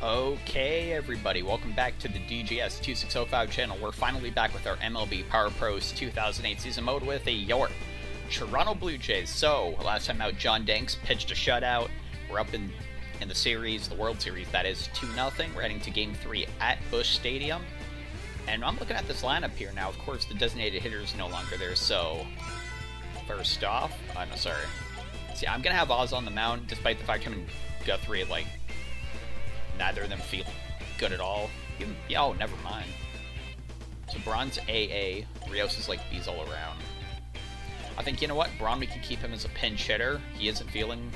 Okay, everybody, welcome back to the DGS 2605 channel. We're finally back with our MLB Power Pros 2008 season mode with your Toronto Blue Jays. So, last time out, John Danks pitched a shutout. We're up in the series, the World Series, that is 2-0. We're heading to Game 3 at Busch Stadium. And I'm looking at this lineup here now. Of course, the designated hitter is no longer there, so first off, I'm sorry. See, I'm going to have Oz on the mound, despite the fact him and Guthrie, like, neither of them feel good at all. Even, yeah, oh, never mind. So Braun's AA, Rios is like B's all around. I think, you know what, Braun, we can keep him as a pinch hitter. He isn't feeling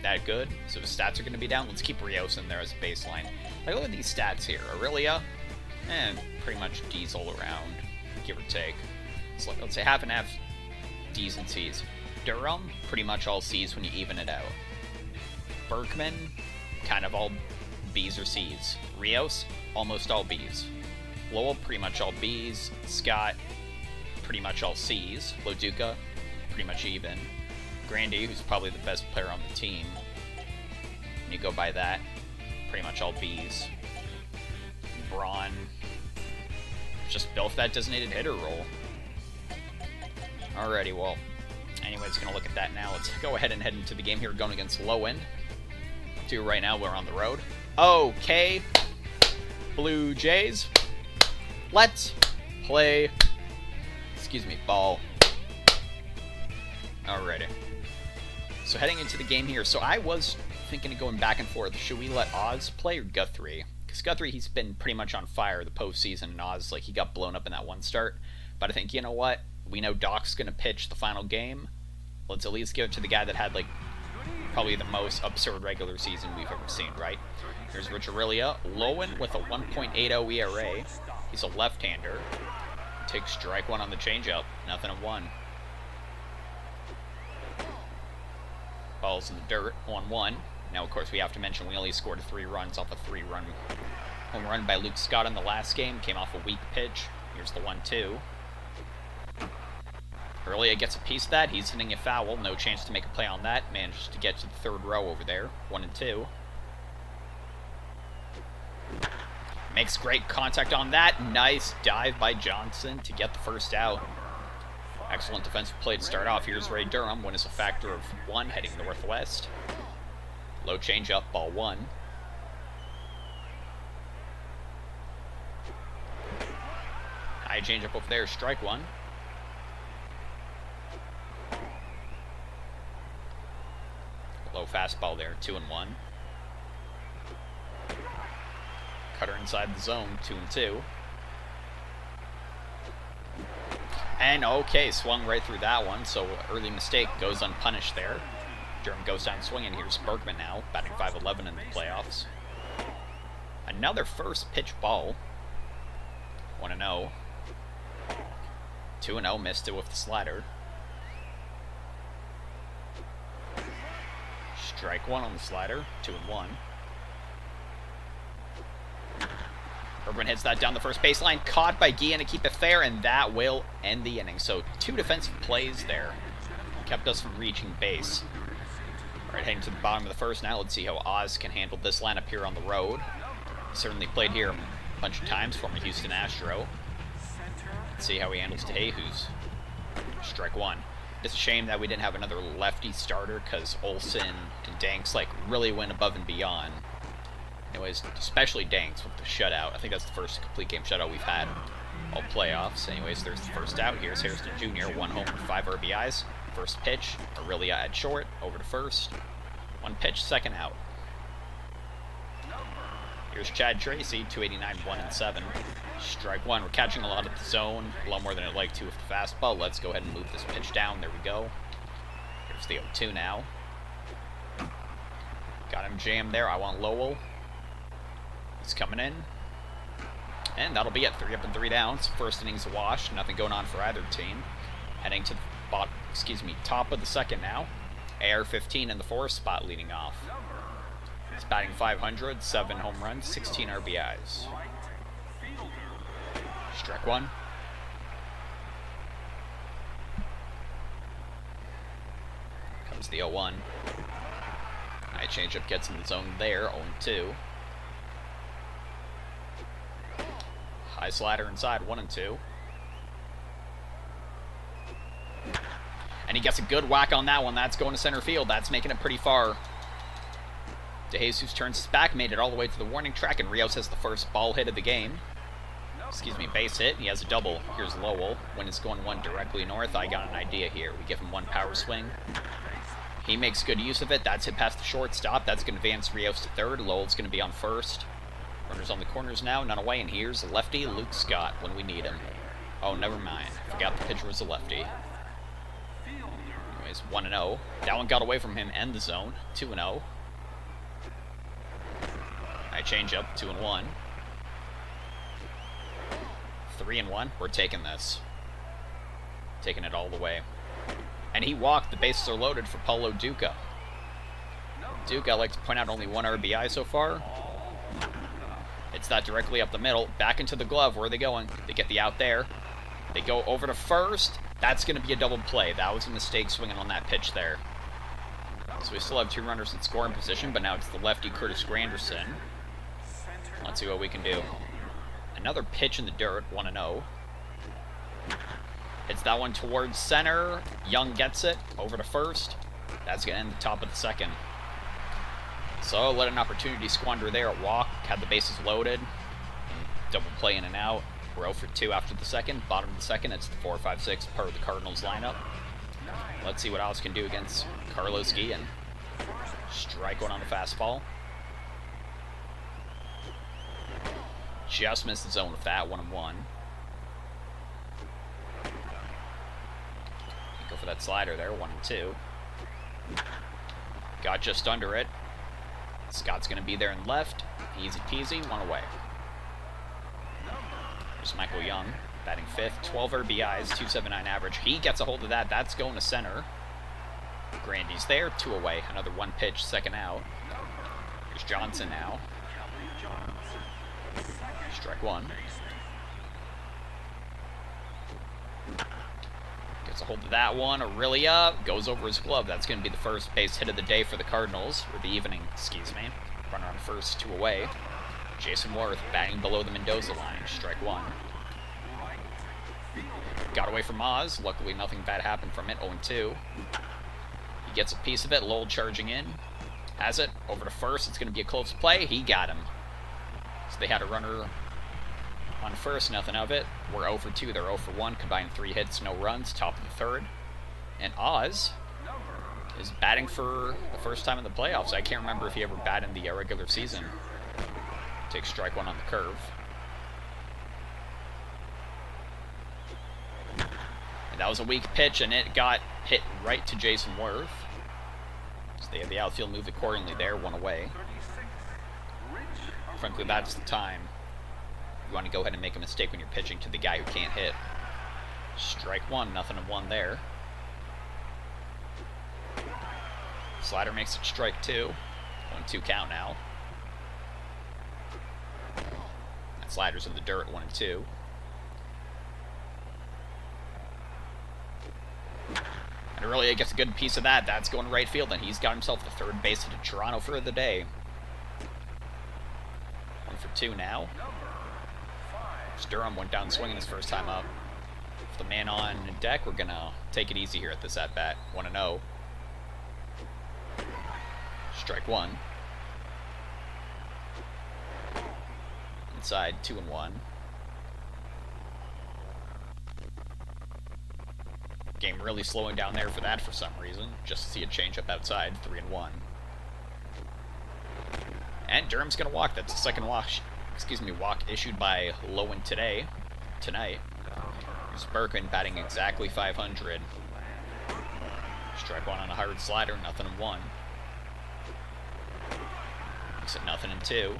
that good, so his stats are going to be down. Let's keep Rios in there as a baseline. Like, look at these stats here. Aurelia, pretty much D's all around, give or take. So let's say half and half D's and C's. Durham, pretty much all C's when you even it out. Berkman, kind of all B's or C's. Rios, almost all B's. Lowell, pretty much all B's. Scott, pretty much all C's. Loduca, pretty much even. Grandy, who's probably the best player on the team, when you go by that, pretty much all B's. Braun, just built that designated hitter role. Alrighty, well, anyways, gonna look at that now. Let's go ahead and head into the game here, going against Lowen. Right now, we're on the road. Okay, Blue Jays, let's play, ball. Alrighty. So heading into the game here, so I was thinking of going back and forth. Should we let Oz play or Guthrie? Because Guthrie, he's been pretty much on fire the postseason, and Oz, like, he got blown up in that one start. But I think, you know what? We know Doc's going to pitch the final game. Let's at least give it to the guy that had, like, probably the most absurd regular season we've ever seen, right? Here's Rich Aurelia. Lowen with a 1.80 ERA. He's a left-hander. Takes strike one on the changeup. Nothing at one. Ball's in the dirt. 1-1. Now, of course, we have to mention we only scored 3 runs off a 3-run home run by Luke Scott in the last game. Came off a weak pitch. Here's the 1-2. Aurelia gets a piece of that. He's hitting a foul. No chance to make a play on that. Manages to get to the third row over there. 1-2. Makes great contact on that. Nice dive by Johnson to get the first out. Excellent defensive play to start off. Here's Ray Durham. Win is a factor of 1 heading northwest. Low changeup, ball 1. High changeup over there, strike 1. Low fastball there, 2-1. Cutter inside the zone, 2-2. And okay, swung right through that one, so early mistake goes unpunished there. Durham goes down swinging. Here's Bergman now, batting .511 in the playoffs. Another first pitch ball. 1-0. 2-0, missed it with the slider. Strike 1 on the slider, 2-1. Bergman hits that down the first baseline, caught by Guillen to keep it fair, and that will end the inning. So 2 defensive plays there kept us from reaching base. All right, heading to the bottom of the first now. Let's see how Oz can handle this lineup here on the road. Certainly played here a bunch of times, former Houston Astro. Let's see how he handles DeJesus. Strike 1. It's a shame that we didn't have another lefty starter because Olsen and Danks like really went above and beyond. Anyways, especially Danks with the shutout. I think that's the first complete game shutout we've had all playoffs. Anyways, there's the first out. Here's Harrison Jr., 1 homer, 5 RBIs. First pitch, Aurelia at short, over to first. 1 pitch, second out. Here's Chad Tracy, 289, 1-7. Strike 1. We're catching a lot of the zone, a lot more than I'd like to with the fastball. Let's go ahead and move this pitch down. There we go. Here's the 0-2 now. Got him jammed there. I want Lowell. He's coming in. And that'll be it. 3 up and 3 down. So first inning's a wash. Nothing going on for either team. Heading to the top of the second now. AR-15 in the 4th spot leading off. He's batting .500, 7 home runs, 16 RBIs. Strike 1. Comes the 0-1. High changeup gets in the zone there, 0-2. High slider inside, 1-2. And he gets a good whack on that one. That's going to center field. That's making it pretty far. DeJesus turns his back, made it all the way to the warning track, and Rios has the first ball hit of the game. Excuse me, base hit. He has a double. Here's Lowell. When it's going one directly north, I got an idea here. We give him one power swing. He makes good use of it. That's hit past the shortstop. That's going to advance Rios to third. Lowell's going to be on first. Runners on the corners now, none away, and here's lefty Luke Scott when we need him. Oh, never mind. Forgot the pitcher was a lefty. Anyways, 1-0. That one got away from him and the zone. 2-0. I change up, 2-1. 3-1. We're taking this. Taking it all the way. And he walked. The bases are loaded for Paulo Duca. Duca, I like to point out, only one RBI so far. It's that directly up the middle. Back into the glove. Where are they going? They get the out there. They go over to first. That's going to be a double play. That was a mistake swinging on that pitch there. So we still have two runners in scoring position, but now it's the lefty Curtis Granderson. Let's see what we can do. Another pitch in the dirt, 1-0. Hits that one towards center. Young gets it over to first. That's going to end the top of the second. So let an opportunity squander there at walk. Had the bases loaded. Double play in and out. We're 0 for 2 after the second. Bottom of the second, it's the 4-5-6 per the Cardinals lineup. Let's see what Oz can do against Carlos Guillen. Strike one on the fastball. Just missed the zone with that, 1-1. Go for that slider there, 1-2. Got just under it. Scott's going to be there in left. Easy peasy, one away. There's Michael Young, batting fifth, 12 RBIs, 279 average. He gets a hold of that. That's going to center. Grandy's there, 2 away. Another one pitch, second out. Here's Johnson now. Strike one. Gets a hold of that one. Aurelia goes over his glove. That's going to be the first base hit of the day for the Cardinals, or the evening, excuse me. Runner on first, 2 away. Jason Worth batting below the Mendoza line. Strike one. Got away from Oz. Luckily, nothing bad happened from it. 0-2. He gets a piece of it. Lowell charging in. Has it. Over to first. It's going to be a close play. He got him. So they had a runner on first. Nothing of it. We're 0 for 2. They're 0 for 1. Combined 3 hits, no runs. Top of the third. And Oz is batting for the first time in the playoffs. I can't remember if he ever batted in the regular season. Takes strike one on the curve. And that was a weak pitch, and it got hit right to Jason Worth. So they have the outfield moved accordingly there, 1 away. Frankly, that's the time you want to go ahead and make a mistake when you're pitching to the guy who can't hit. Strike one, 0-1 there. Slider makes it strike 2. 1-2 count now. That slider's in the dirt, 1-2. And Aurelia gets a good piece of that. That's going to right field, and he's got himself the third base hit to Toronto for the day. 1 for 2 now. Durham went down swinging his first time up. With the man on deck, we're going to take it easy here at this at-bat. 1-0. Strike one. Inside, 2-1. Game really slowing down there for that for some reason. Just to see a change up outside, 3-1. And Durham's going to walk. That's the second walk issued by Lowen tonight. Here's Berkman batting exactly 500. Strike one on a hard slider, 0-1. Makes it 0-2.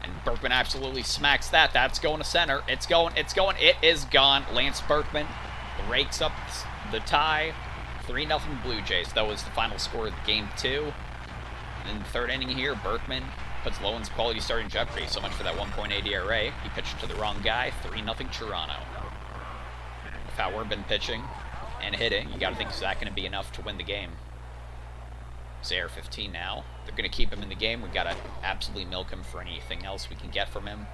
And Berkman absolutely smacks that. That's going to center. It's going. It is gone. Lance Berkman rakes up the tie. 3-0 Blue Jays. That was the final score of Game 2. In the third inning here, Berkman puts Lowen's quality start in jeopardy. So much for that 1.8 ERA. He pitched to the wrong guy. 3-0 Toronto. With how we've been pitching and hitting, you got to think, is that going to be enough to win the game? AR-15 now. They're going to keep him in the game. We got to absolutely milk him for anything else we can get from him.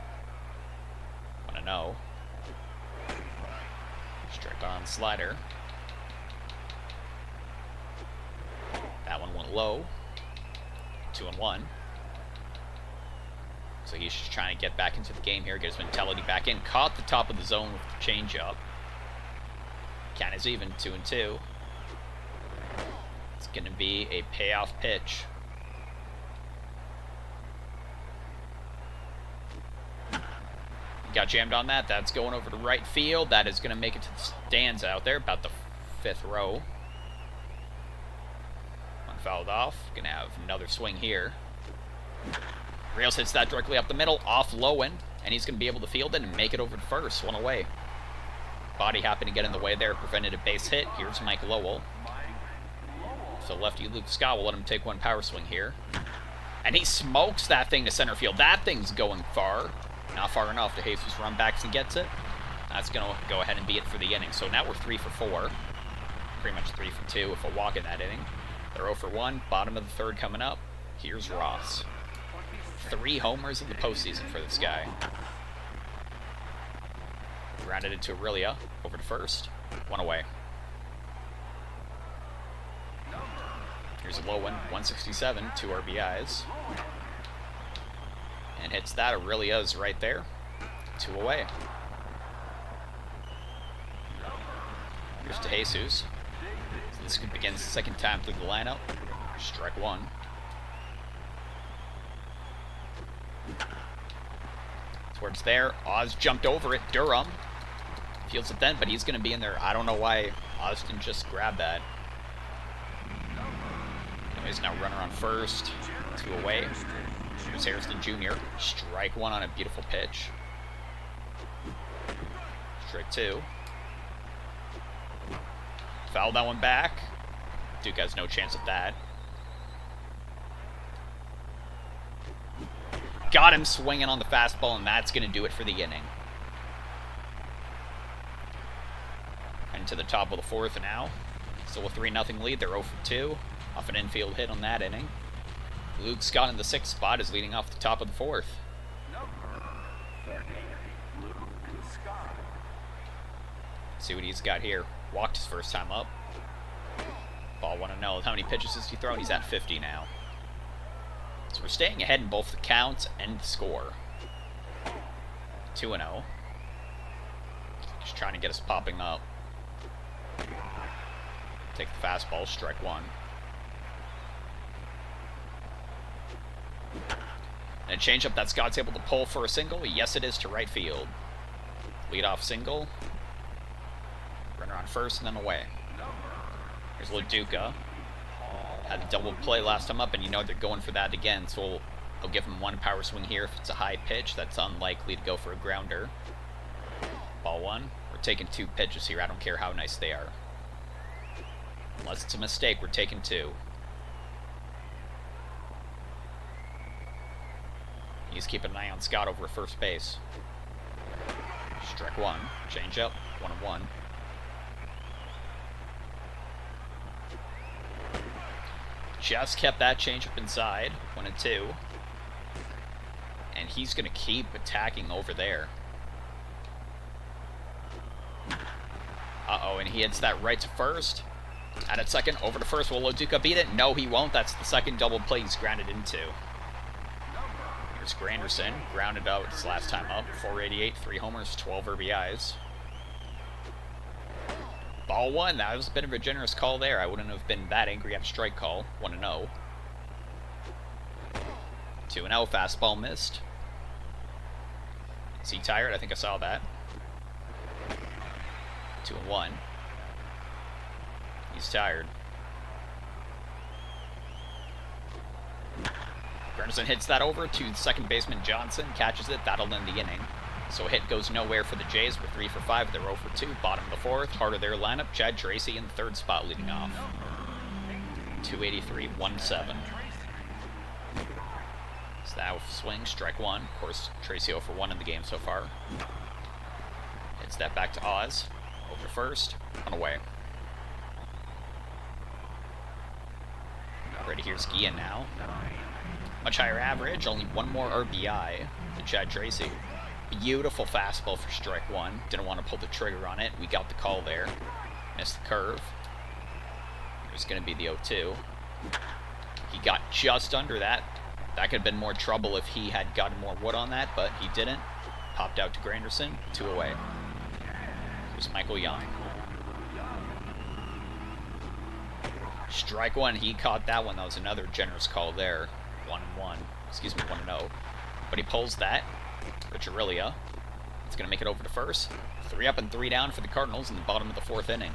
Want to know. Strike on slider. That one went low. 2-1. So he's just trying to get back into the game here, get his mentality back in. Caught the top of the zone with the changeup. Count is even, 2-2. It's going to be a payoff pitch. Got jammed on that. That's going over to right field. That is going to make it to the stands out there, about the 5th row. One fouled off. Going to have another swing here. Rios hits that directly up the middle, off Lowen, and he's going to be able to field it and make it over to first. One away. Body happened to get in the way there, prevented a base hit. Here's Mike Lowell. So lefty Luke Scott will let him take one power swing here. And he smokes that thing to center field. That thing's going far. Not far enough. De Jesus run backs and gets it. That's going to go ahead and be it for the inning. So now we're 3 for 4. Pretty much 3 for 2 if a walk in that inning. They're 0 for 1. Bottom of the 3rd coming up. Here's Ross. 3 homers in the postseason for this guy. Grounded into Aurelia. Over to first. 1 away. Here's a low one. 167. 2 RBIs. And hits that. Aurelia's right there. 2 away. Here's De Jesus. So this could begin the 2nd time through the lineup. Strike 1. Towards there. Oz jumped over it. Durham fields it then, but he's going to be in there. I don't know why Oz didn't just grab that. Anyways, now runner on first. 2 away. Here's Harrison Jr. Strike 1 on a beautiful pitch. Strike 2. Fouled that one back. Duke has no chance at that. Got him swinging on the fastball, and that's going to do it for the inning. And to the top of the 4th now. Still a 3-0 lead. They're 0 for 2. Off an infield hit on that inning. Luke Scott in the 6th spot is leading off the top of the 4th. See what he's got here. Walked his first time up. Ball 1-0. How many pitches has he thrown? He's at 50 now. So we're staying ahead in both the counts and the score. 2-0. Just trying to get us popping up. Take the fastball, strike 1. And a changeup that Scott's able to pull for a single. Yes, it is to right field. Leadoff single. Runner on first and then away. Here's Loduca. Had a double play last time up, and you know they're going for that again, so they'll give him 1 power swing here if it's a high pitch. That's unlikely to go for a grounder. Ball 1. We're taking 2 pitches here. I don't care how nice they are. Unless it's a mistake, we're taking 2. He's keeping an eye on Scott over at first base. Strike 1. Change up. 1-1. Just kept that changeup inside. 1-2. And he's going to keep attacking over there. Uh-oh, and he hits that right to first. At at second, over to first. Will Loduca beat it? No, he won't. That's the 2nd double play he's grounded into. Here's Granderson. Grounded out his last time up. 488, 3 homers, 12 RBIs. Ball 1. That was a bit of a generous call there. I wouldn't have been that angry at a strike call. 1-0. 2-0. Fastball missed. Is he tired? I think I saw that. 2-1. He's tired. Granderson hits that over to second baseman Johnson. Catches it. That'll end the inning. So a hit goes nowhere for the Jays. We're 3 for 5. They're 0 for 2. Bottom of the 4th. Heart of their lineup. Chad Tracy in the 3rd spot leading off. 283, 1-7. So that swing, strike 1. Of course, Tracy 0 for 1 in the game so far. Hits that back to Oz. Over to first. On away. Ready, here's Gia now. Much higher average, only one more RBI to Chad Tracy. Beautiful fastball for strike one. Didn't want to pull the trigger on it. We got the call there. Missed the curve. There's going to be the 0-2. He got just under that. That could have been more trouble if he had gotten more wood on that, but he didn't. Popped out to Granderson. 2 away. Here's Michael Young. Strike one. He caught that one. That was another generous call there. 1-1. Excuse me, 1-0. But he pulls that. Rich Aurelia. It's going to make it over to first. 3 up and 3 down for the Cardinals in the bottom of the 4th inning.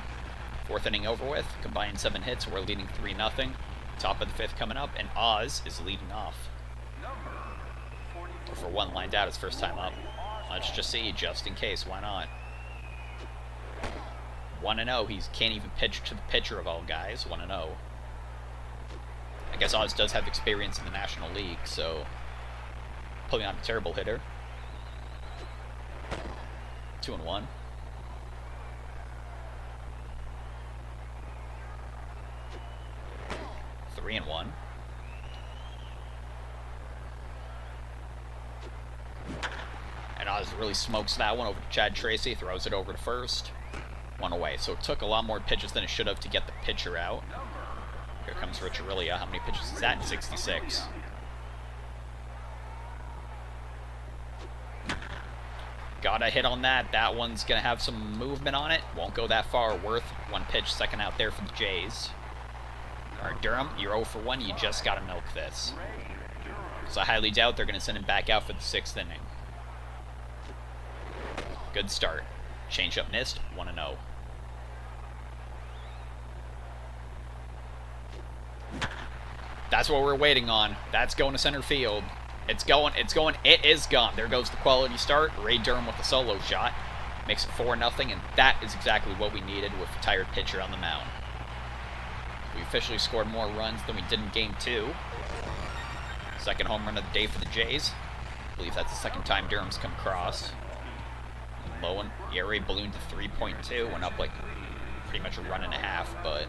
4th inning over with. Combined 7 hits. We're leading 3-0. Top of the 5th coming up. And Oz is leading off. For 1 lined out his first time up. Let's just see, just in case. Why not? 1-0. He can't even pitch to the pitcher of all guys. 1-0. I guess Oz does have experience in the National League, so pulling on a terrible hitter. 2-1. Three and 1. And Oz really smokes that one over to Chad Tracy, throws it over to first. 1 away. So it took a lot more pitches than it should have to get the pitcher out. Here comes Rich Aurelia. How many pitches is that? 66. Got a hit on that. That one's going to have some movement on it. Won't go that far. Worth 1 pitch, second out there for the Jays. All right, Durham, you're 0 for 1. You just got to milk this. So I highly doubt they're going to send him back out for the 6th inning. Good start. Change-up missed. 1-0. That's what we're waiting on. That's going to center field. It's going, it is gone. There goes the quality start. Ray Durham with the solo shot. Makes it 4-0, and that is exactly what we needed with a tired pitcher on the mound. We officially scored more runs than we did in Game 2. Second home run of the day for the Jays. I believe that's the 2nd time Durham's come across. Low one, ERA ballooned to 3.2. Went up like pretty much a run and a half, but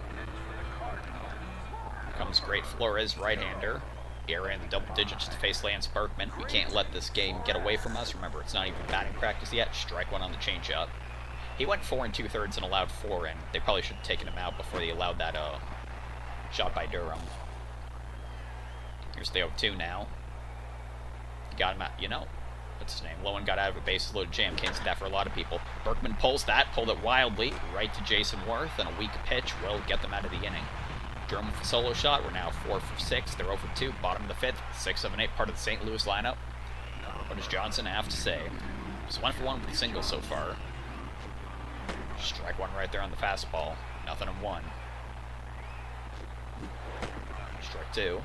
comes great Flores, right-hander. ERA in the double digits to face Lance Berkman. We can't let this game get away from us. Remember, it's not even batting practice yet. Strike one on the changeup. He went 4 2/3 and allowed 4 in. They probably should have taken him out before they allowed that shot by Durham. Here's the 0-2 now. Got him out, you know. What's his name? Lowen got out of a bases loaded jam. Can't see that for a lot of people. Berkman pulls that, pulled it wildly, right to Jason Worth, and a weak pitch will get them out of the inning. Durham with a solo shot. We're now 4 for 6. They're 0 for 2. Bottom of the 5th. 6, 7, 8. Part of the St. Louis lineup. What does Johnson have to say? He's 1 for 1 with the single so far. Strike one right there on the fastball. 0-1. Strike 2.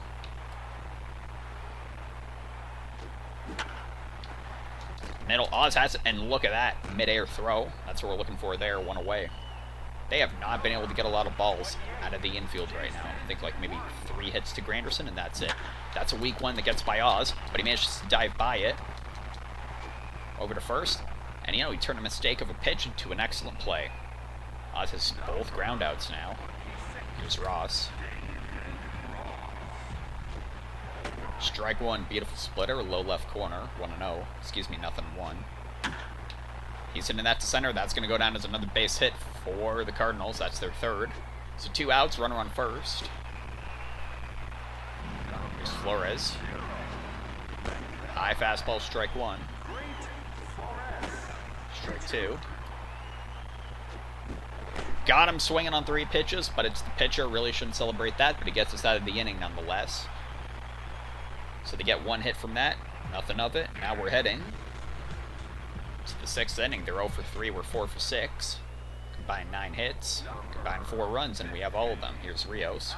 Middle, Oz has it, and look at that. Mid-air throw. That's what we're looking for there. 1 away. They have not been able to get a lot of balls out of the infield right now. I think like maybe 3 hits to Granderson, and that's it. That's a weak one that gets by Oz, but he manages to dive by it. Over to first. And, you know, he turned a mistake of a pitch into an excellent play. Oz has both groundouts now. Here's Ross. Strike one. Beautiful splitter. Low left corner. 1-0. Excuse me, 0-1. He's hitting that to center. That's going to go down as another base hit for the Cardinals. That's their 3rd. So 2 outs, runner on first. Here's Flores. High fastball, strike 1. Strike 2. Got him swinging on 3 pitches, but it's the pitcher. Really shouldn't celebrate that, but he gets us out of the inning nonetheless. So they get 1 hit from that. Nothing of it. Now we're heading to the 6th inning. They're 0 for 3. We're 4 for 6. Combined 9 hits. Combined 4 runs, and we have all of them. Here's Rios.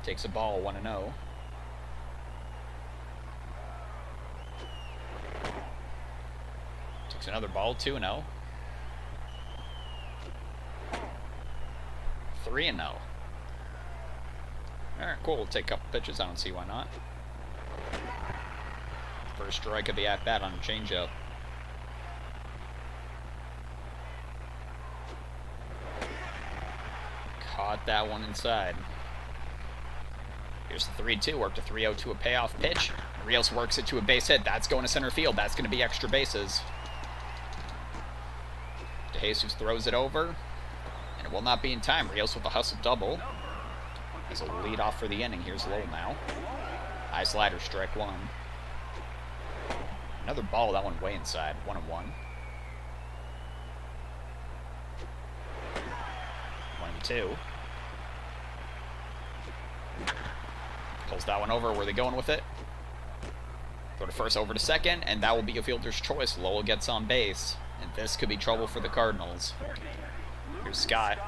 Takes a ball, 1-0. Takes another ball, 2-0. 3-0. Alright, cool. We'll take a couple pitches. I don't see why not. First strike of the at-bat on a changeup. Caught that one inside. Here's the 3-2, worked a 3-0 to a payoff pitch. Rios works it to a base hit. That's going to center field. That's going to be extra bases. DeJesus throws it over, and it will not be in time. Rios with a hustle double. As a lead off for the inning. Here's Lowell now. High slider, strike one. Another ball, that one way inside. 1-1. 1-2. Pulls that one over. Where are they going with it? Throw to first, over to second, and that will be a fielder's choice. Lowell gets on base, and this could be trouble for the Cardinals. Here's Scott.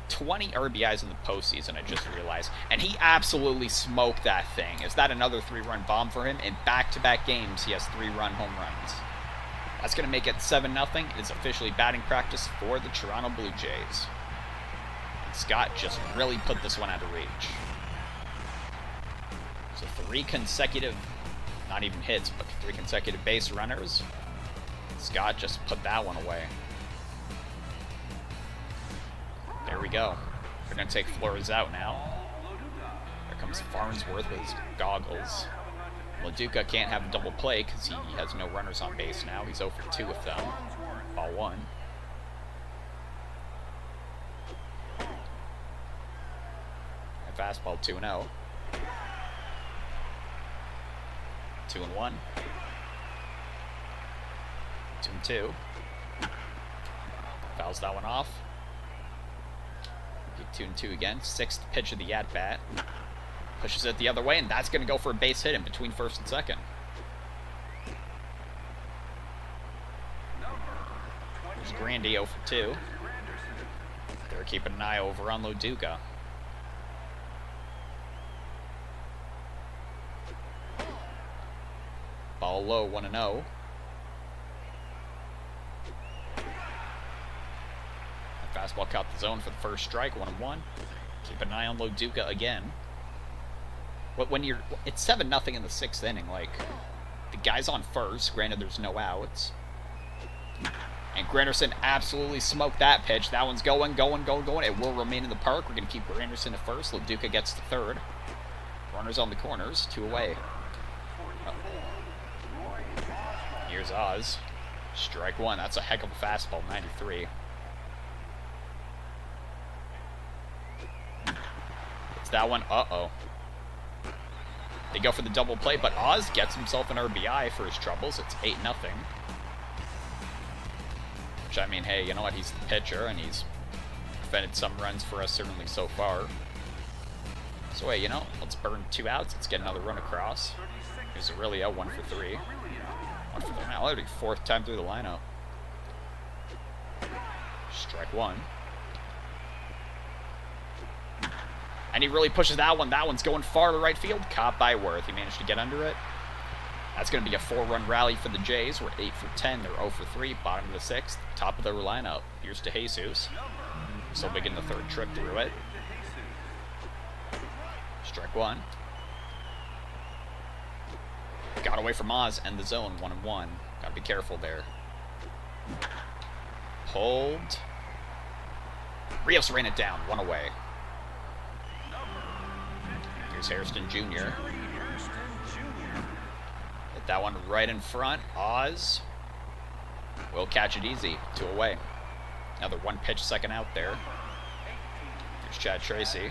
20 RBIs in the postseason, I just realized. And he absolutely smoked that thing. Is that another 3-run bomb for him? In back-to-back games, he has 3-run home runs. That's going to make it 7-0. It is officially batting practice for the Toronto Blue Jays. And Scott just really put this one out of reach. So 3 consecutive, not even hits, but 3 consecutive base runners. Scott just put that one away. There we go. They're going to take Flores out now. There comes Farnsworth with his goggles. LaDuca can't have a double play because he has no runners on base now. He's 0 for 2 with them. Ball 1. And fastball 2-0. 2-1. 2-2. Fouls that one off. 2-2 again. 6th pitch of the at-bat. Pushes it the other way, and that's going to go for a base hit in between first and second. There's Grandy 0 for 2. They're keeping an eye over on LaDuca. Ball low, 1-0. Fastball caught the zone for the first strike, 1-1. Keep an eye on LaDuca again. When you're, it's 7-0 in the 6th inning. Like, the guy's on first. Granted, there's no outs. And Granderson absolutely smoked that pitch. That one's going. It will remain in the park. We're going to keep Granderson at first. LaDuca gets to third. Runners on the corners, 2 away. Here's Oz. Strike 1. That's a heck of a fastball, 93. That one, They go for the double play, but Oz gets himself an RBI for his troubles. It's 8-0. Which, I mean, hey, you know what? He's the pitcher, and he's prevented some runs for us, certainly so far. So, hey, you know, let's burn 2 outs. Let's get another run across. Here's Aurelio, 1 for 3. 1 for 3 now. That'll be 4th time through the lineup. Strike 1. And he really pushes that one. That one's going far to right field. Caught by Worth. He managed to get under it. That's going to be a 4-run rally for the Jays. We're 8 for 10. They're 0 for 3. Bottom of the 6th. Top of their lineup. Here's DeJesus. Still big in the 3rd trip through it. Strike 1. Got away from Oz and the zone. 1-1. Gotta be careful there. Hold. Rios ran it down. 1 away. Here's Hairston Jr. Hit that one right in front. Oz will catch it easy. 2 away. Another 1 pitch, second out there. Here's Chad Tracy.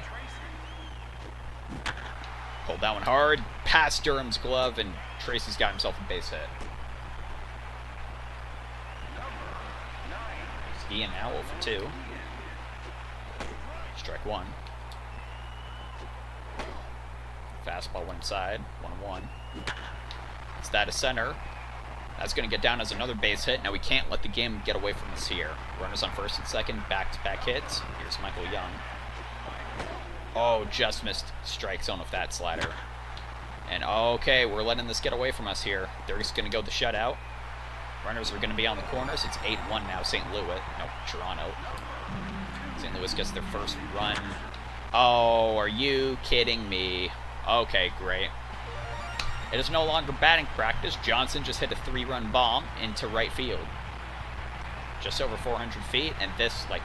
Pulled that one hard. Past Durham's glove, and Tracy's got himself a base hit. Here's Ian now 0 for 2. Strike 1. Fastball went inside, 1-1. It's that a center. That's going to get down as another base hit. Now we can't let the game get away from us here. Runners on first and second, back-to-back hits. Here's Michael Young. Oh, just missed strike zone with that slider. And okay, we're letting this get away from us here. They're just going to go the shutout. Runners are going to be on the corners. It's 8-1 now, St. Louis. No, Toronto. St. Louis gets their first run. Oh, are you kidding me? Okay, great. It is no longer batting practice. Johnson just hit a 3-run bomb into right field. Just over 400 feet, and this, like,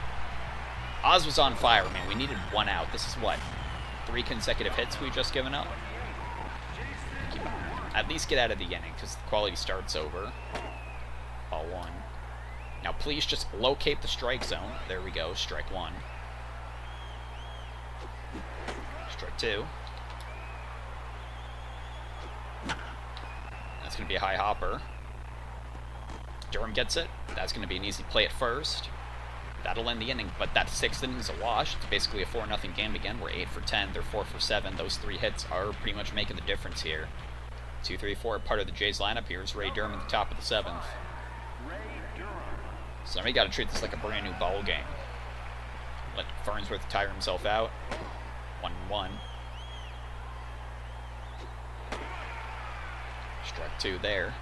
Oz was on fire, man. We needed 1 out. This is what? 3 consecutive hits we've just given up? At least get out of the inning, because the quality starts over. Ball 1. Now please just locate the strike zone. There we go, strike 1. Strike 2. That's going to be a high hopper. Durham gets it. That's going to be an easy play at first. That'll end the inning, but that 6th inning is a wash. It's basically a 4-0 game again. We're 8 for 10. They're 4 for 7. Those 3 hits are pretty much making the difference here. 2, 3, 4, part of the Jays lineup. Here's Ray Durham at the top of the 7th. So now we got to treat this like a brand new ball game. Let Farnsworth tire himself out. 1-1. Strike 2 there.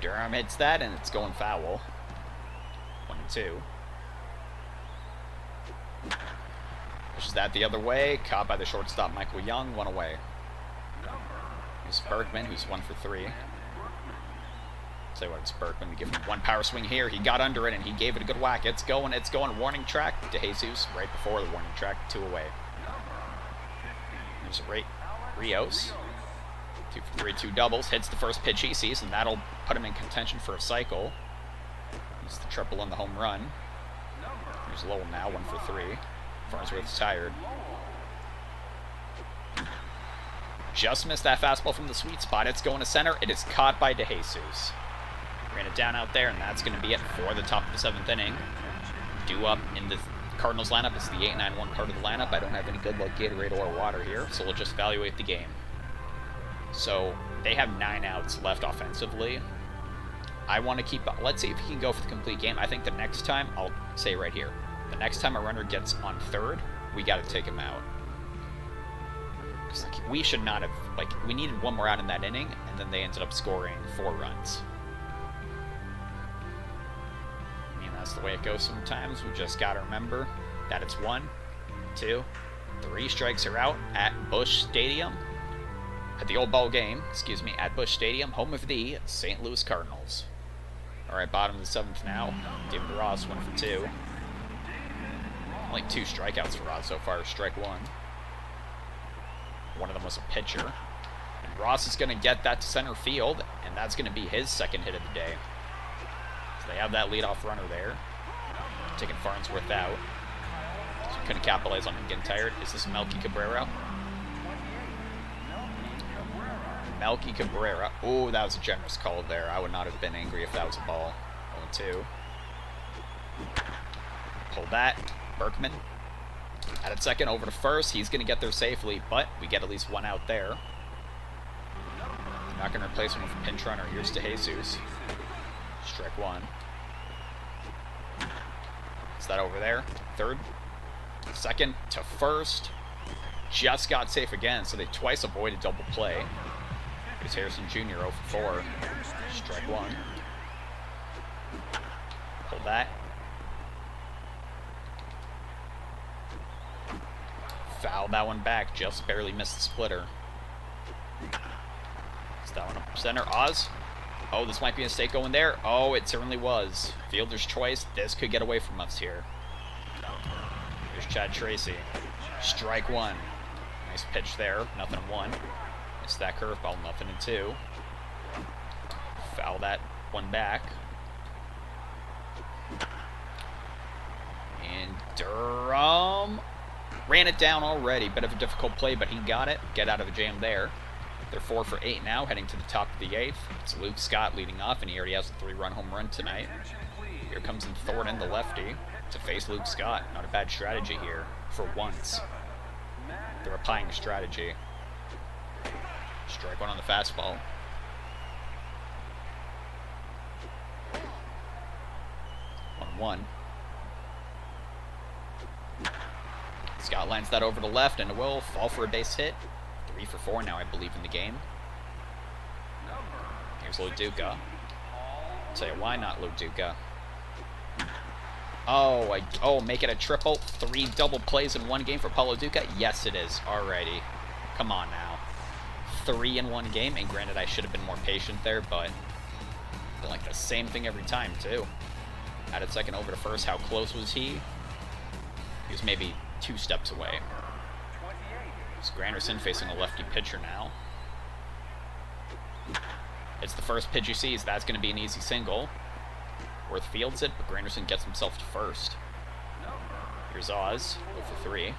Durham hits that, and it's going foul. 1-2. Pushes that the other way. Caught by the shortstop, Michael Young. 1 away. Here's Berkman, who's 1 for 3. Tell you what, it's Berkman. We give him 1 power swing here. He got under it, and he gave it a good whack. It's going. Warning track to Jesus right before the warning track. 2 away. There's Rios. 2 for 3, 2 doubles. Hits the first pitch he sees, and that'll put him in contention for a cycle. He's the triple on the home run. There's Lowell now, 1 for 3. Farnsworth's tired. Just missed that fastball from the sweet spot. It's going to center. It is caught by DeJesus. Ran it down out there, and that's going to be it for the top of the 7th inning. Due up in the Cardinals lineup. It's the 8-9-1 part of the lineup. I don't have any good luck Gatorade or water here, so we'll just evaluate the game. So they have 9 outs left offensively. I want to keep... Let's see if he can go for the complete game. I think the next time, I'll say right here, the next time a runner gets on 3rd, we got to take him out. Like, we should not have... we needed 1 more out in that inning, and then they ended up scoring 4 runs. I mean, that's the way it goes sometimes. We just got to remember that it's 1, 2, 3 strikes are out at Busch Stadium. At the old ball game, at Busch Stadium, home of the St. Louis Cardinals. Alright, bottom of the 7th now. David Ross, 1 for 2. Only 2 strikeouts for Ross so far, strike 1. One of them was a pitcher. And Ross is going to get that to center field, and that's going to be his 2nd hit of the day. So they have that leadoff runner there. Taking Farnsworth out. So couldn't capitalize on him getting tired. Is this Melky Cabrera? Melky Cabrera. Oh, that was a generous call there. I would not have been angry if that was a ball. 0-2. Pull that. Berkman. At its 2nd, over to 1st. He's going to get there safely, but we get at least 1 out there. Not going to replace him with a pinch runner. Here's to Jesus. Strike 1. Is that over there? 3rd. 2nd to 1st. Just got safe again, so they twice avoided double play. Here's Harrison Jr. 0 for 4. Strike 1. Pull that. Foul that one back. Just barely missed the splitter. Is that one up center? Oz? Oh, this might be a mistake going there. Oh, it certainly was. Fielder's choice. This could get away from us here. Here's Chad Tracy. Strike 1. Nice pitch there. 0-1. Missed that curveball. 0-2. Foul that one back. And Durham ran it down already. Bit of a difficult play, but he got it. Get out of the jam there. They're 4 for 8 now, heading to the top of the 8th. It's Luke Scott leading off, and he already has a 3-run home run tonight. Here comes in Thornton, the lefty, to face Luke Scott. Not a bad strategy here, for once. They're applying a strategy. Strike 1 on the fastball. 1-1. Scott lines that over to left, and it will fall for a base hit. 3 for 4 now, I believe, in the game. Here's Loduca. Tell you why not Loduca. Oh, make it a triple. 3 double plays in one game for Paulo Duca? Yes, it is. Alrighty. Come on now. 3 in one game, and granted, I should have been more patient there, but like the same thing every time, too. Added second over to first. How close was he? He was maybe 2 steps away. It's Granderson facing a lefty pitcher now. It's the first pitch he sees. That's going to be an easy single. Worth fields it, but Granderson gets himself to first. Here's Oz, 0 for 3.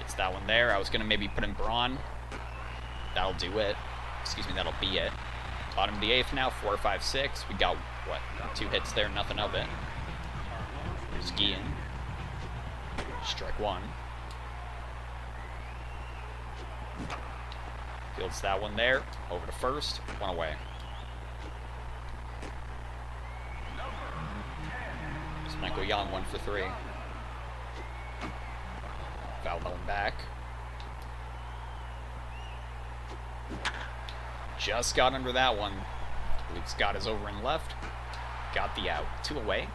It's that one there. I was going to maybe put in Braun. That'll do it. Excuse me, that'll be it. Bottom of the 8th now, 4, 5, 6. We got, what, 2 hits there, nothing of it. Here's Guillen. Strike 1. Fields that one there. Over to first. 1 away. It's Michael Young, 1 for 3. Foul that one back. Just got under that one. Luke Scott is over and left. Got the out. 2 away.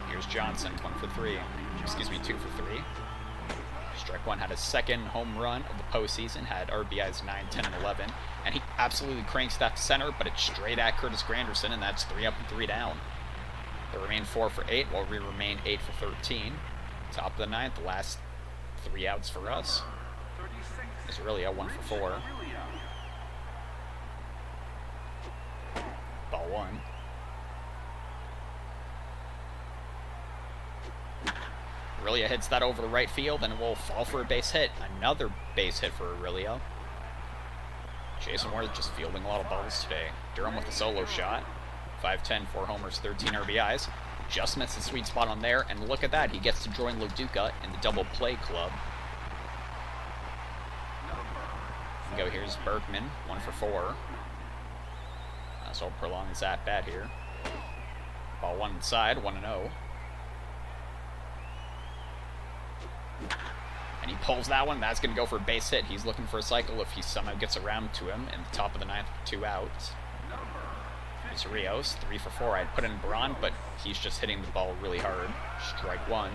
Here's Johnson, 1 for 3. Excuse me, 2 for 3. Strike 1 had his second home run of the postseason, had RBIs 9, 10, and 11, and he absolutely cranks that to center, but it's straight at Curtis Granderson, and that's 3 up and 3 down. They remain 4 for 8, while we remain 8 for 13. Top of the 9th, the last 3 outs for us. It's really a 1 for 4. Ball 1. Aurelia hits that over to right field and will fall for a base hit. Another base hit for Aurelia. Jason Moore just fielding a lot of balls today. Durham with a solo shot. 5'10", 4 homers, 13 RBIs. Just missed the sweet spot on there, and look at that. He gets to join Loduca in the double play club. Go here's Berkman, 1 for 4. So I'll prolong his at-bat here. Ball 1 inside, 1-0. And he pulls that one. That's going to go for a base hit. He's looking for a cycle if he somehow gets around to him in the top of the 9th with 2 outs. Here's Rios, 3 for 4. I'd put in Braun, but he's just hitting the ball really hard. Strike 1.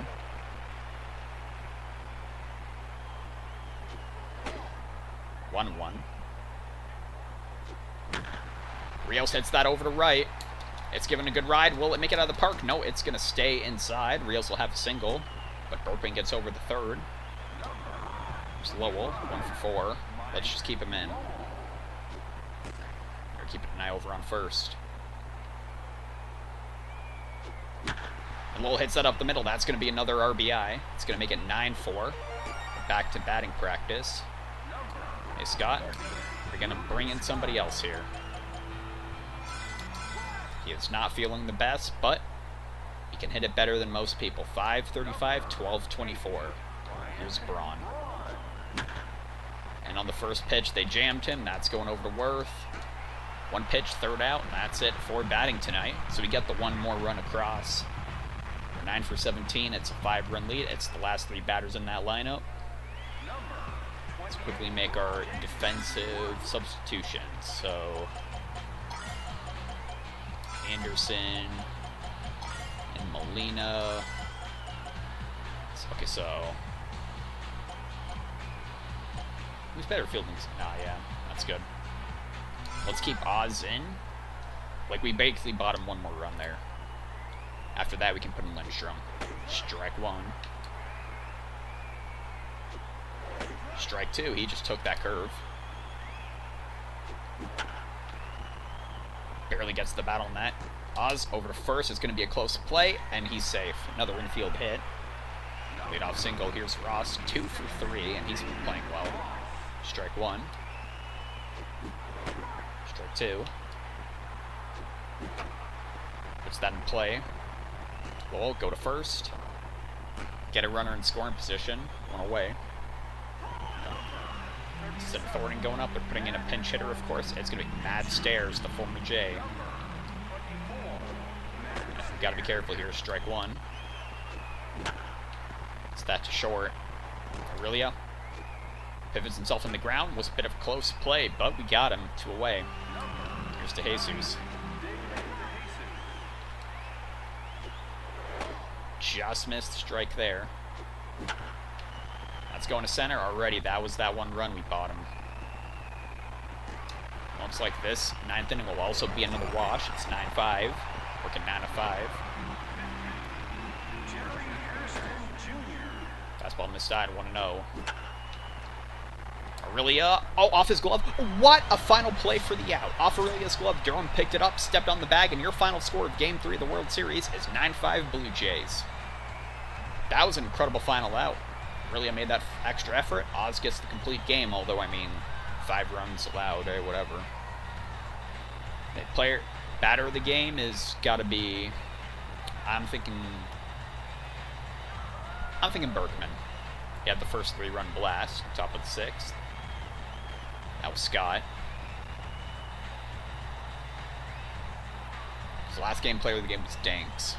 One. Rios hits that over to right. It's given a good ride. Will it make it out of the park? No, it's going to stay inside. Rios will have a single, but Berkman gets over the 3rd. There's Lowell, 1 for 4. Let's just keep him in. Or keep an eye over on first. And Lowell hits that up the middle. That's going to be another RBI. It's going to make it 9-4. Back to batting practice. Hey, Scott, we're going to bring in somebody else here. He is not feeling the best, but he can hit it better than most people. 535, 1224. Here's Braun. And on the first pitch, they jammed him. That's going over to Worth. 1 pitch, 3rd out, and that's it for batting tonight. So we get the 1 more run across. We're 9 for 17. It's a 5-run lead. It's the last 3 batters in that lineup. Let's quickly make our defensive substitutions. So Anderson and Molina. Okay, so who's better fielding? Yeah, that's good. Let's keep Oz in. Like, we basically bought him 1 more run there. After that, we can put in Lindstrom. Strike 1. Strike 2. He just took that curve. Barely gets the bat on that. Oz over to first. It's going to be a close play, and he's safe. Another infield hit. Leadoff single. Here's Ross, 2 for 3, and he's been playing well. Strike 1. Strike 2. Puts that in play. Lowell, go to first. Get a runner in scoring position. 1 away. Instead of Thornton going up, they're putting in a pinch hitter, of course. It's going to be Mad Stairs, the former J. We've got to be careful here. Strike 1. It's that to short. Aurelia pivots himself in the ground. Was a bit of a close play, but we got him. 2 away. Here's to Jesus. Just missed the strike there. That's going to center already. That was that 1 run we bought him. looks like this 9th inning will also be another wash. It's 9-5. Working 9-5. Fastball missed-side, 1-0. Aurelia, oh, off his glove. What a final play for the out. Off Aurelia's glove, Durham picked it up, stepped on the bag, and your final score of Game 3 of the World Series is 9-5 Blue Jays. That was an incredible final out. Aurelia made that extra effort. Oz gets the complete game, although, I mean, 5 runs allowed, whatever. The batter of the game is got to be, I'm thinking Berkman. He had the first 3-run blast, top of the 6th. That was Scott. His last game player of the game was Danks.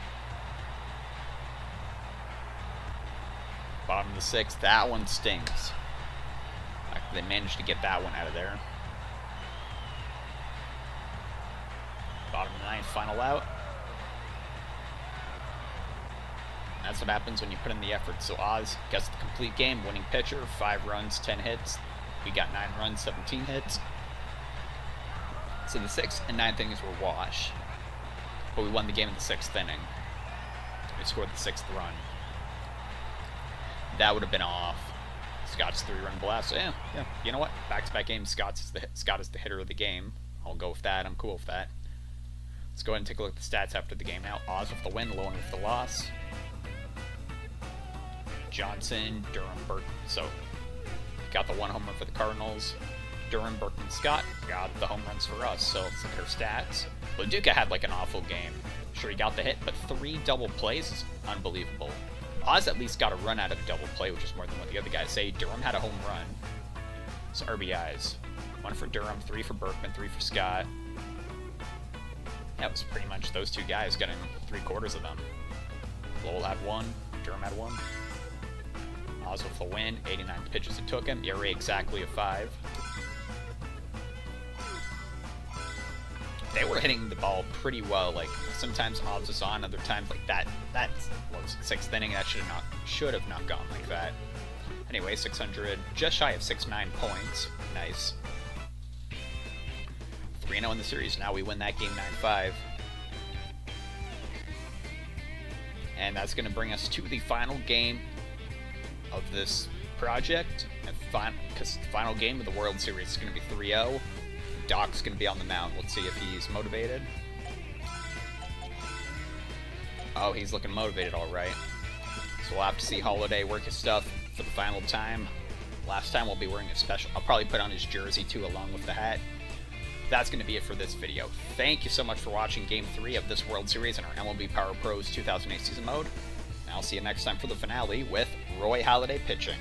Bottom of the 6th, that one stings. They managed to get that one out of there. Bottom of the 9th, final out. That's what happens when you put in the effort. So Oz gets the complete game, winning pitcher, 5 runs, 10 hits. We got 9 runs, 17 hits. So the 6th and 9th innings were wash. But we won the game in the 6th inning. We scored the 6th run. That would have been off. Scott's 3-run blast. Yeah. You know what? Back-to-back games, Scott is the hitter of the game. I'll go with that. I'm cool with that. Let's go ahead and take a look at the stats after the game now. Oz with the win, Lowen with the loss. Johnson, Durham, Berkman. So, got the 1 home run for the Cardinals. Durham, Berkman, Scott got the home runs for us. So, let's look at our stats. Leduca had like an awful game. Sure, he got the hit, but 3 double plays is unbelievable. Oz at least got a run out of a double play, which is more than what the other guys say. Durham had a home run. So RBIs. 1 for Durham, 3 for Berkman, 3 for Scott. That was pretty much those 2 guys getting 3/4 of them. Lowell had 1, Durham had 1. Oz with the win, 89 pitches it took him. ERA exactly a 5. They were hitting the ball pretty well. Like, sometimes Oz was on, other times like that was 6th inning. That should have not gone like that. Anyway, 600, just shy of 69 points. Nice. 3-0 in the series. Now we win that game 9-5. And that's going to bring us to the final game of this project. Because the final game of the World Series is going to be 3-0. Doc's going to be on the mound. Let's see if he's motivated. Oh, he's looking motivated, all right. So we'll have to see Holiday work his stuff for the final time. Last time we'll be wearing a special. I'll probably put on his jersey too, along with the hat. That's going to be it for this video. Thank you so much for watching Game 3 of this World Series in our MLB Power Pros 2008 season mode. And I'll see you next time for the finale with Roy Halladay pitching.